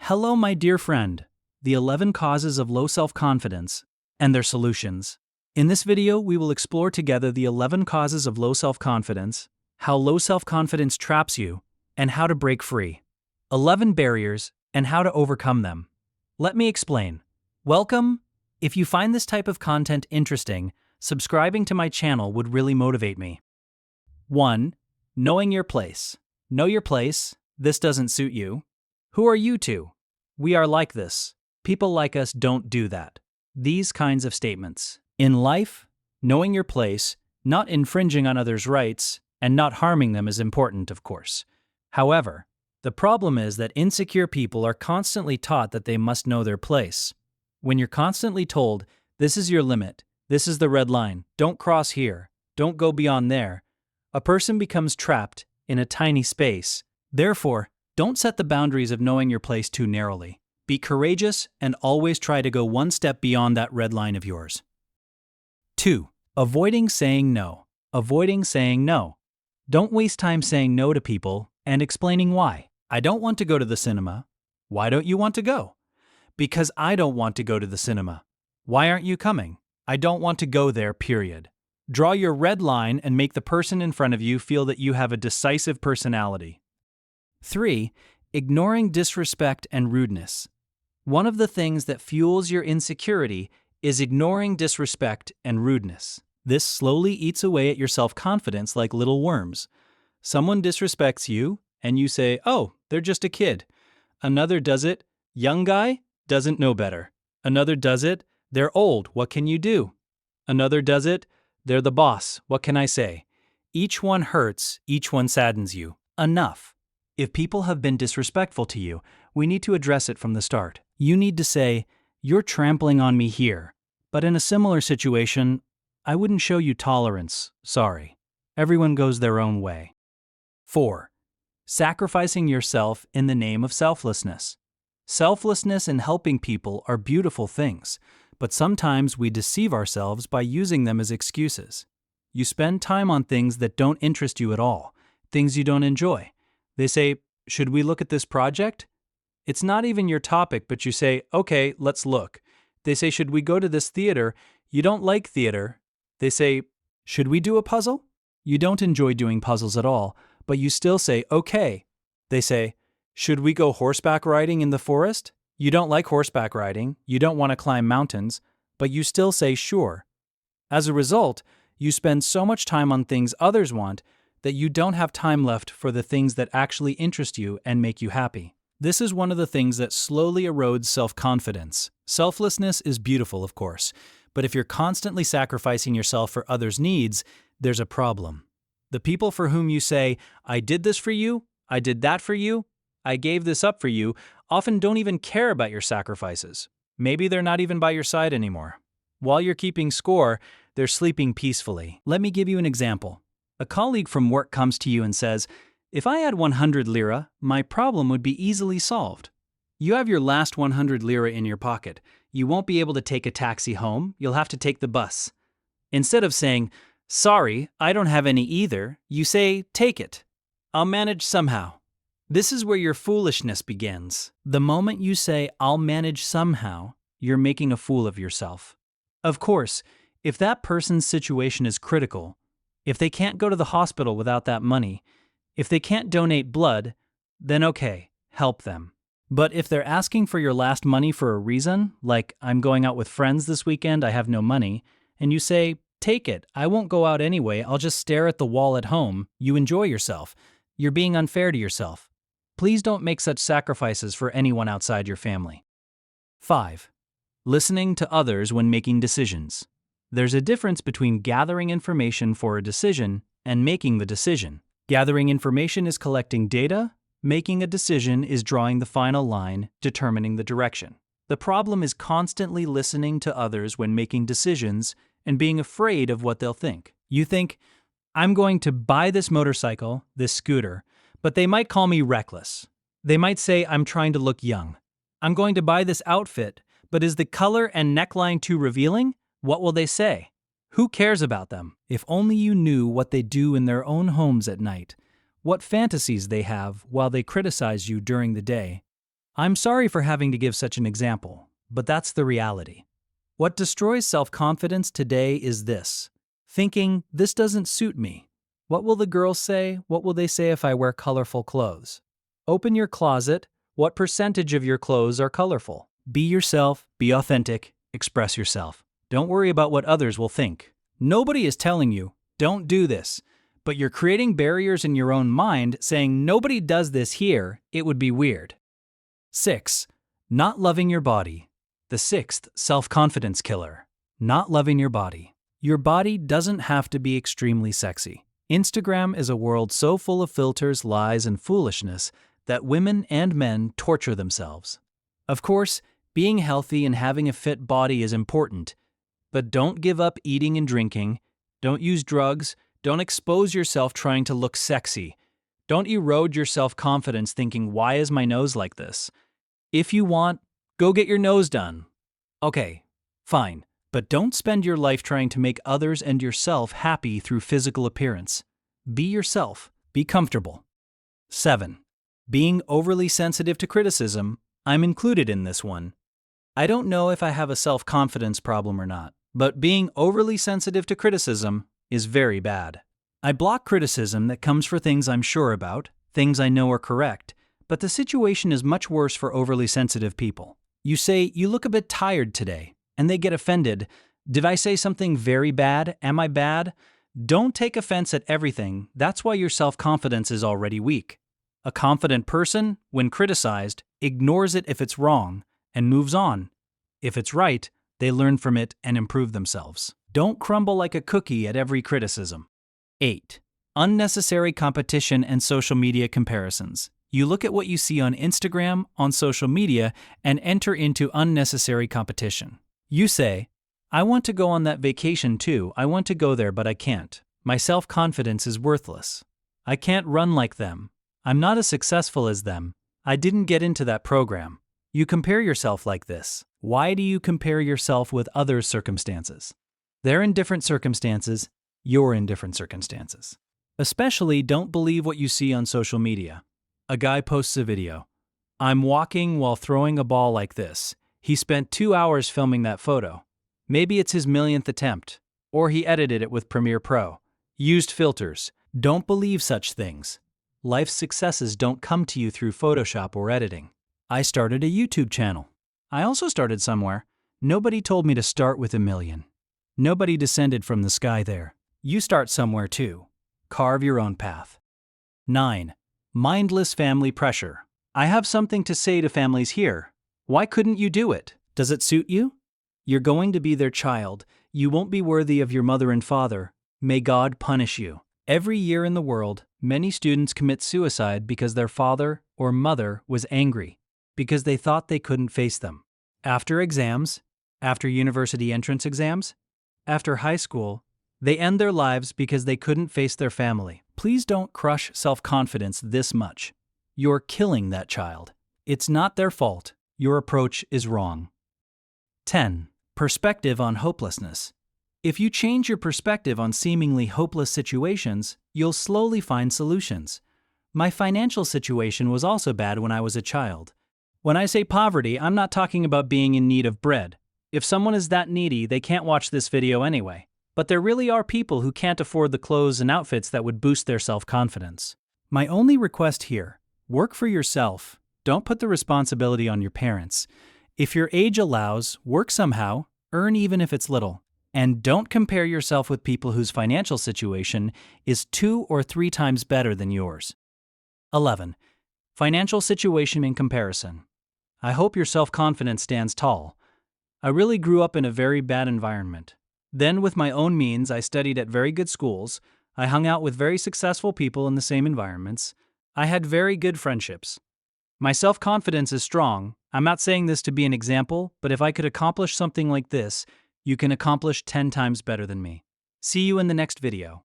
Hello, my dear friend. The 11 causes of low self-confidence and their solutions. In this video, we will explore together the 11 causes of low self-confidence, how low self-confidence traps you, and how to break free. 11 barriers and how to overcome them. Let me explain. Welcome. If you find this type of content interesting, subscribing to my channel would really motivate me. 1. Knowing your place. Know your place. This doesn't suit you. Who are you to? We are like this. People like us don't do that. These kinds of statements. In life, knowing your place, not infringing on others' rights, and not harming them is important, of course. However, the problem is that insecure people are constantly taught that they must know their place. When you're constantly told, this is your limit, this is the red line, don't cross here, don't go beyond there, a person becomes trapped in a tiny space. Therefore, don't set the boundaries of knowing your place too narrowly. Be courageous and always try to go one step beyond that red line of yours. 2. Avoiding saying no. Avoiding saying no. Don't waste time saying no to people and explaining why. I don't want to go to the cinema. Why don't you want to go? Because I don't want to go to the cinema. Why aren't you coming? I don't want to go there, period. Draw your red line and make the person in front of you feel that you have a decisive personality. 3. Ignoring disrespect and rudeness. One of the things that fuels your insecurity is ignoring disrespect and rudeness. This slowly eats away at your self-confidence like little worms. Someone disrespects you, and you say, oh, they're just a kid. Another does it, young guy, doesn't know better. Another does it, they're old, what can you do? Another does it, they're the boss, what can I say? Each one hurts, each one saddens you. Enough. If people have been disrespectful to you, we need to address it from the start. You need to say, you're trampling on me here. But in a similar situation, I wouldn't show you tolerance, sorry. Everyone goes their own way. 4. Sacrificing yourself in the name of selflessness. Selflessness and helping people are beautiful things, but sometimes we deceive ourselves by using them as excuses. You spend time on things that don't interest you at all, things you don't enjoy. They say, should we look at this project? It's not even your topic, but you say, okay, let's look. They say, should we go to this theater? You don't like theater. They say, should we do a puzzle? You don't enjoy doing puzzles at all, but you still say, okay. They say, should we go horseback riding in the forest? You don't like horseback riding, you don't want to climb mountains, but you still say sure. As a result, you spend so much time on things others want that you don't have time left for the things that actually interest you and make you happy. This is one of the things that slowly erodes self-confidence. Selflessness is beautiful, of course, but if you're constantly sacrificing yourself for others' needs, there's a problem. The people for whom you say, I did this for you, I did that for you, I gave this up for you, often don't even care about your sacrifices. Maybe they're not even by your side anymore. While you're keeping score, they're sleeping peacefully. Let me give you an example. A colleague from work comes to you and says, if I had 100 lira, my problem would be easily solved. You have your last 100 lira in your pocket. You won't be able to take a taxi home, you'll have to take the bus. Instead of saying, sorry, I don't have any either, you say, take it. I'll manage somehow. This is where your foolishness begins. The moment you say, I'll manage somehow, you're making a fool of yourself. Of course, if that person's situation is critical, if they can't go to the hospital without that money, if they can't donate blood, then okay, help them. But if they're asking for your last money for a reason, like I'm going out with friends this weekend, I have no money, and you say, take it, I won't go out anyway, I'll just stare at the wall at home, you enjoy yourself. You're being unfair to yourself. Please don't make such sacrifices for anyone outside your family. 5. Listening to others when making decisions. There's a difference between gathering information for a decision and making the decision. Gathering information is collecting data, making a decision is drawing the final line, determining the direction. The problem is constantly listening to others when making decisions and being afraid of what they'll think. You think, I'm going to buy this motorcycle, this scooter, but they might call me reckless. They might say I'm trying to look young. I'm going to buy this outfit, but is the color and neckline too revealing? What will they say? Who cares about them? If only you knew what they do in their own homes at night, what fantasies they have while they criticize you during the day. I'm sorry for having to give such an example, but that's the reality. What destroys self-confidence today is this: thinking, this doesn't suit me. What will the girls say? What will they say if I wear colorful clothes? Open your closet. What percentage of your clothes are colorful? Be yourself, be authentic, express yourself. Don't worry about what others will think. Nobody is telling you, don't do this, but you're creating barriers in your own mind saying nobody does this here, it would be weird. 6. Not loving your body. The sixth self-confidence killer. Not loving your body. Your body doesn't have to be extremely sexy. Instagram is a world so full of filters, lies, and foolishness that women and men torture themselves. Of course, being healthy and having a fit body is important, but don't give up eating and drinking, don't use drugs, don't expose yourself trying to look sexy. Don't erode your self-confidence thinking, why is my nose like this? If you want, go get your nose done. Okay, fine, but don't spend your life trying to make others and yourself happy through physical appearance. Be yourself, be comfortable. 7. Being overly sensitive to criticism. I'm included in this one. I don't know if I have a self-confidence problem or not, but being overly sensitive to criticism is very bad. I block criticism that comes for things I'm sure about, things I know are correct, but the situation is much worse for overly sensitive people. You say, you look a bit tired today, and they get offended. Did I say something very bad? Am I bad? Don't take offense at everything. That's why your self-confidence is already weak. A confident person, when criticized, ignores it if it's wrong and moves on. If it's right, they learn from it and improve themselves. Don't crumble like a cookie at every criticism. 8. Unnecessary competition and social media comparisons. You look at what you see on Instagram, on social media, and enter into unnecessary competition. You say, I want to go on that vacation too. I want to go there, but I can't. My self-confidence is worthless. I can't run like them. I'm not as successful as them. I didn't get into that program. You compare yourself like this. Why do you compare yourself with others' circumstances? They're in different circumstances. You're in different circumstances. Especially don't believe what you see on social media. A guy posts a video. I'm walking while throwing a ball like this. He spent 2 hours filming that photo. Maybe it's his millionth attempt. Or he edited it with Premiere Pro. Used filters. Don't believe such things. Life's successes don't come to you through Photoshop or editing. I started a YouTube channel. I also started somewhere. Nobody told me to start with 1 million. Nobody descended from the sky there. You start somewhere too. Carve your own path. 9. Mindless family pressure. I have something to say to families here. Why couldn't you do it? Does it suit you? You're going to be their child. You won't be worthy of your mother and father. May God punish you. Every year in the world, many students commit suicide because their father or mother was angry, because they thought they couldn't face them. After exams, after university entrance exams, after high school, they end their lives because they couldn't face their family. Please don't crush self-confidence this much. You're killing that child. It's not their fault. Your approach is wrong. 10. Perspective on hopelessness. If you change your perspective on seemingly hopeless situations, you'll slowly find solutions. My financial situation was also bad when I was a child. When I say poverty, I'm not talking about being in need of bread. If someone is that needy, they can't watch this video anyway. But there really are people who can't afford the clothes and outfits that would boost their self-confidence. My only request here, work for yourself. Don't put the responsibility on your parents. If your age allows, work somehow, earn even if it's little. And don't compare yourself with people whose financial situation is 2 or 3 times better than yours. 11. Financial situation in comparison. I hope your self-confidence stands tall. I really grew up in a very bad environment. Then, with my own means, I studied at very good schools. I hung out with very successful people in the same environments. I had very good friendships. My self-confidence is strong. I'm not saying this to be an example, but if I could accomplish something like this, you can accomplish 10 times better than me. See you in the next video.